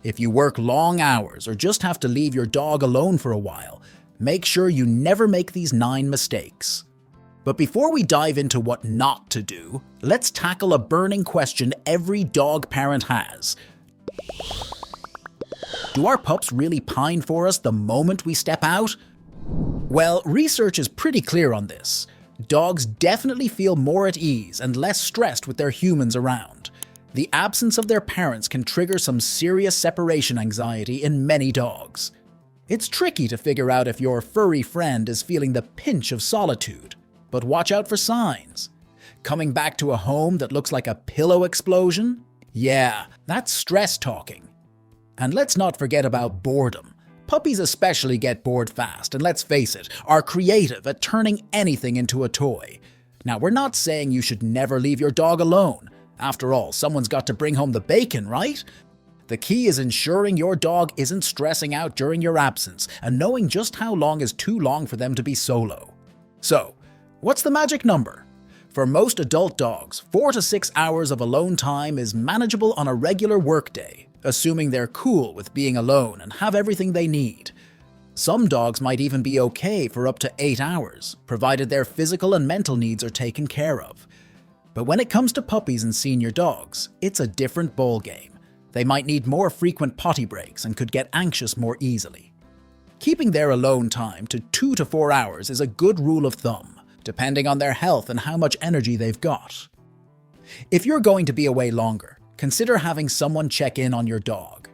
If you work long hours or just have to leave your dog alone for a while, make sure you never make these 9 mistakes. But before we dive into what not to do, let's tackle a burning question every dog parent has. Do our pups really pine for us the moment we step out? Well, research is pretty clear on this. Dogs definitely feel more at ease and less stressed with their humans around. The absence of their parents can trigger some serious separation anxiety in many dogs. It's tricky to figure out if your furry friend is feeling the pinch of solitude, but watch out for signs. Coming back to a home that looks like a pillow explosion? Yeah, that's stress talking. And let's not forget about boredom. Puppies especially get bored fast, and let's face it, are creative at turning anything into a toy. Now, we're not saying you should never leave your dog alone. After all, someone's got to bring home the bacon, right? The key is ensuring your dog isn't stressing out during your absence and knowing just how long is too long for them to be solo. So, what's the magic number? For most adult dogs, 4 to 6 hours of alone time is manageable on a regular workday, assuming they're cool with being alone and have everything they need. Some dogs might even be okay for up to 8 hours, provided their physical and mental needs are taken care of. But when it comes to puppies and senior dogs, it's a different ballgame. They might need more frequent potty breaks and could get anxious more easily. Keeping their alone time to 2 to 4 hours is a good rule of thumb, depending on their health and how much energy they've got. If you're going to be away longer, consider having someone check in on your dog.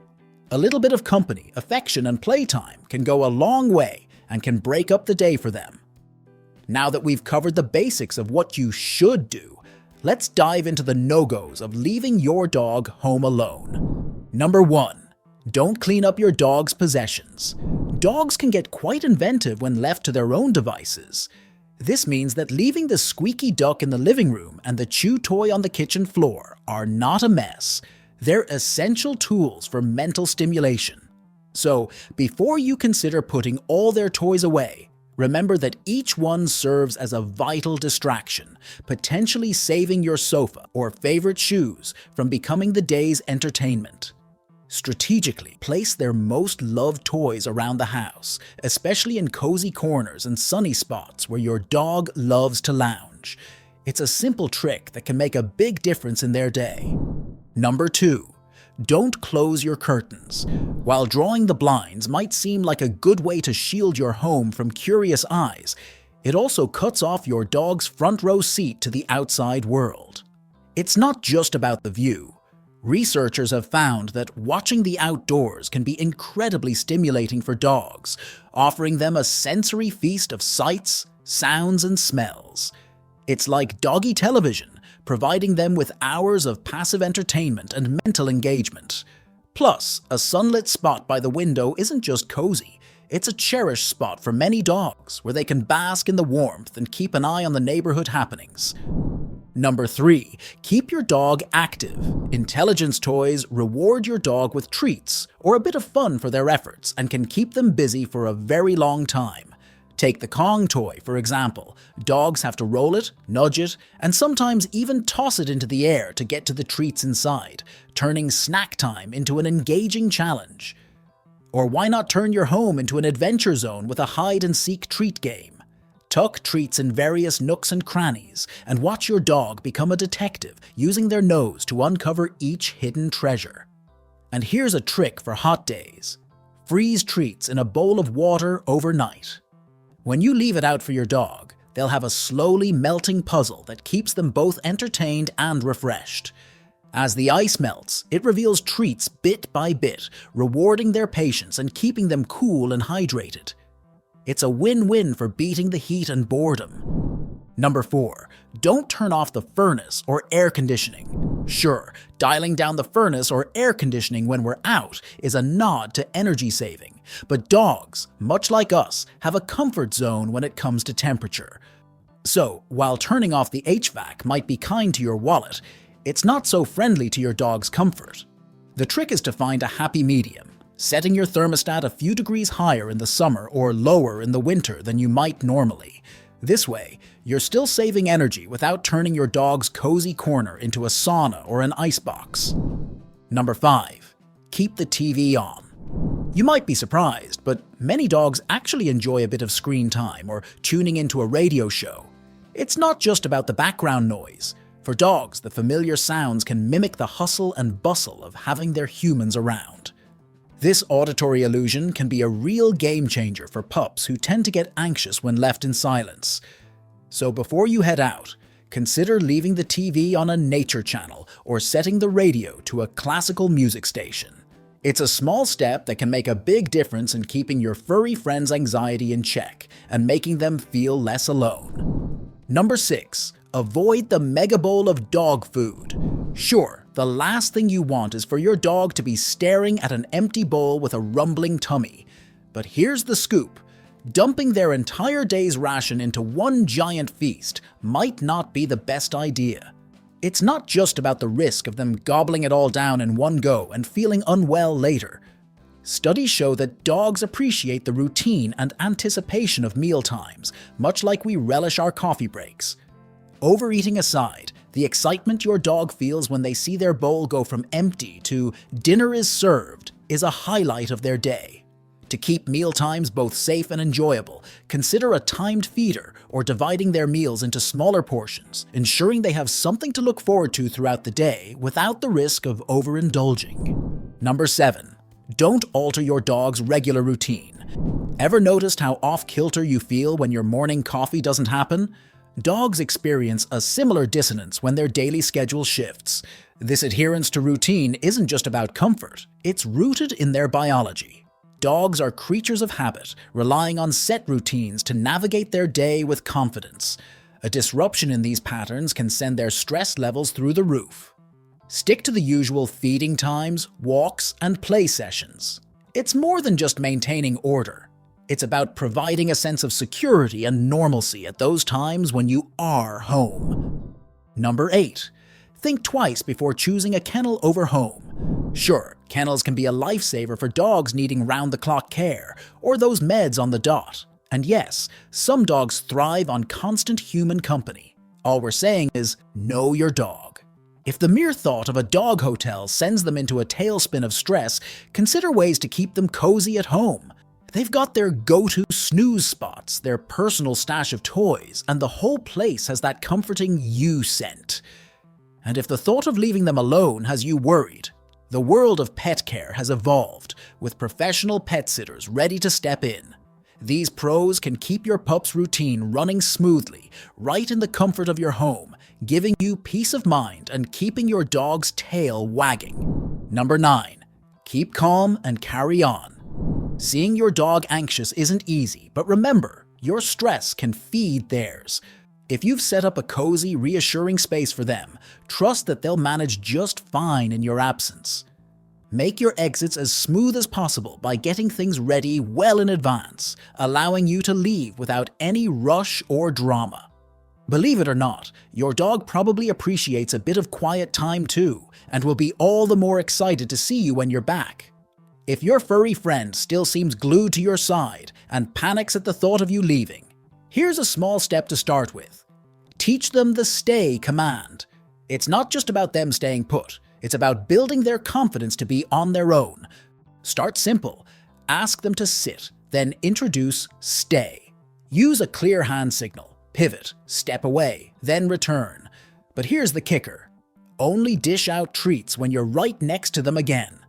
A little bit of company, affection, and playtime can go a long way and can break up the day for them. Now that we've covered the basics of what you should do, let's dive into the no-goes of leaving your dog home alone. Number 1. Don't clean up your dog's possessions. Dogs can get quite inventive when left to their own devices. This means that leaving the squeaky duck in the living room and the chew toy on the kitchen floor are not a mess. They're essential tools for mental stimulation. So, before you consider putting all their toys away, remember that each one serves as a vital distraction, potentially saving your sofa or favorite shoes from becoming the day's entertainment. Strategically place their most loved toys around the house, especially in cozy corners and sunny spots where your dog loves to lounge. It's a simple trick that can make a big difference in their day. Number 2. Don't close your curtains. While drawing the blinds might seem like a good way to shield your home from curious eyes, it also cuts off your dog's front row seat to the outside world. It's not just about the view. Researchers have found that watching the outdoors can be incredibly stimulating for dogs, offering them a sensory feast of sights, sounds, and smells. It's like doggy television, providing them with hours of passive entertainment and mental engagement. Plus, a sunlit spot by the window isn't just cozy, it's a cherished spot for many dogs where they can bask in the warmth and keep an eye on the neighborhood happenings. Number 3. Keep your dog active. Intelligence toys reward your dog with treats or a bit of fun for their efforts and can keep them busy for a very long time. Take the Kong toy, for example. Dogs have to roll it, nudge it, and sometimes even toss it into the air to get to the treats inside, turning snack time into an engaging challenge. Or why not turn your home into an adventure zone with a hide-and-seek treat game? Tuck treats in various nooks and crannies, and watch your dog become a detective, using their nose to uncover each hidden treasure. And here's a trick for hot days. Freeze treats in a bowl of water overnight. When you leave it out for your dog, they'll have a slowly melting puzzle that keeps them both entertained and refreshed. As the ice melts, it reveals treats bit by bit, rewarding their patience and keeping them cool and hydrated. It's a win-win for beating the heat and boredom. Number 4. Don't turn off the furnace or air conditioning. Sure, dialing down the furnace or air conditioning when we're out is a nod to energy saving, but dogs, much like us, have a comfort zone when it comes to temperature. So, while turning off the HVAC might be kind to your wallet, it's not so friendly to your dog's comfort. The trick is to find a happy medium, setting your thermostat a few degrees higher in the summer or lower in the winter than you might normally. This way, you're still saving energy without turning your dog's cozy corner into a sauna or an icebox. Number 5. keep the TV on. You might be surprised, but many dogs actually enjoy a bit of screen time or tuning into a radio show. It's not just about the background noise. For dogs, the familiar sounds can mimic the hustle and bustle of having their humans around. This auditory illusion can be a real game changer for pups who tend to get anxious when left in silence. So before you head out, consider leaving the TV on a nature channel or setting the radio to a classical music station. It's a small step that can make a big difference in keeping your furry friend's anxiety in check and making them feel less alone. Number 6. Avoid the mega bowl of dog food. Sure, the last thing you want is for your dog to be staring at an empty bowl with a rumbling tummy. But here's the scoop. Dumping their entire day's ration into one giant feast might not be the best idea. It's not just about the risk of them gobbling it all down in one go and feeling unwell later. Studies show that dogs appreciate the routine and anticipation of mealtimes, much like we relish our coffee breaks. Overeating aside, the excitement your dog feels when they see their bowl go from empty to dinner is served is a highlight of their day. To keep mealtimes both safe and enjoyable, consider a timed feeder or dividing their meals into smaller portions, ensuring they have something to look forward to throughout the day without the risk of overindulging. Number 7. Don't alter your dog's regular routine. Ever noticed how off-kilter you feel when your morning coffee doesn't happen? Dogs experience a similar dissonance when their daily schedule shifts. This adherence to routine isn't just about comfort, it's rooted in their biology. Dogs are creatures of habit, relying on set routines to navigate their day with confidence. A disruption in these patterns can send their stress levels through the roof. Stick to the usual feeding times, walks, and play sessions. It's more than just maintaining order. It's about providing a sense of security and normalcy at those times when you are home. Number 8. Think twice before choosing a kennel over home. Sure, kennels can be a lifesaver for dogs needing round-the-clock care, or those meds on the dot. And yes, some dogs thrive on constant human company. All we're saying is, know your dog. If the mere thought of a dog hotel sends them into a tailspin of stress, consider ways to keep them cozy at home. They've got their go-to snooze spots, their personal stash of toys, and the whole place has that comforting you scent. And if the thought of leaving them alone has you worried, the world of pet care has evolved, with professional pet sitters ready to step in. These pros can keep your pup's routine running smoothly, right in the comfort of your home, giving you peace of mind and keeping your dog's tail wagging. Number 9. Keep calm and carry on. Seeing your dog anxious isn't easy, but remember, your stress can feed theirs. If you've set up a cozy, reassuring space for them, trust that they'll manage just fine in your absence. Make your exits as smooth as possible by getting things ready well in advance, allowing you to leave without any rush or drama. Believe it or not, your dog probably appreciates a bit of quiet time too, and will be all the more excited to see you when you're back. If your furry friend still seems glued to your side and panics at the thought of you leaving, here's a small step to start with. Teach them the stay command. It's not just about them staying put, it's about building their confidence to be on their own. Start simple. Ask them to sit, then introduce stay. Use a clear hand signal, pivot, step away, then return. But here's the kicker. Only dish out treats when you're right next to them again.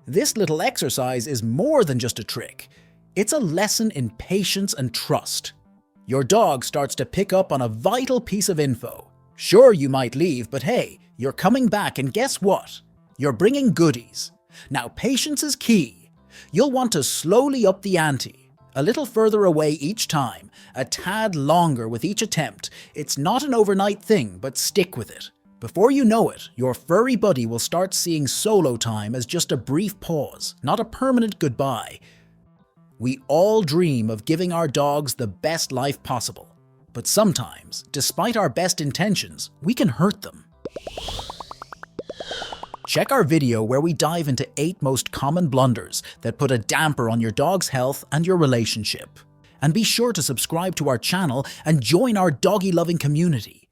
This little exercise is more than just a trick. It's a lesson in patience and trust. Your dog starts to pick up on a vital piece of info. Sure, you might leave, but hey, you're coming back and guess what? You're bringing goodies. Now, patience is key. You'll want to slowly up the ante. A little further away each time, a tad longer with each attempt. It's not an overnight thing, but stick with it. Before you know it, your furry buddy will start seeing solo time as just a brief pause, not a permanent goodbye. We all dream of giving our dogs the best life possible, but sometimes, despite our best intentions, we can hurt them. Check our video where we dive into 8 most common blunders that put a damper on your dog's health and your relationship. And be sure to subscribe to our channel and join our doggy-loving community.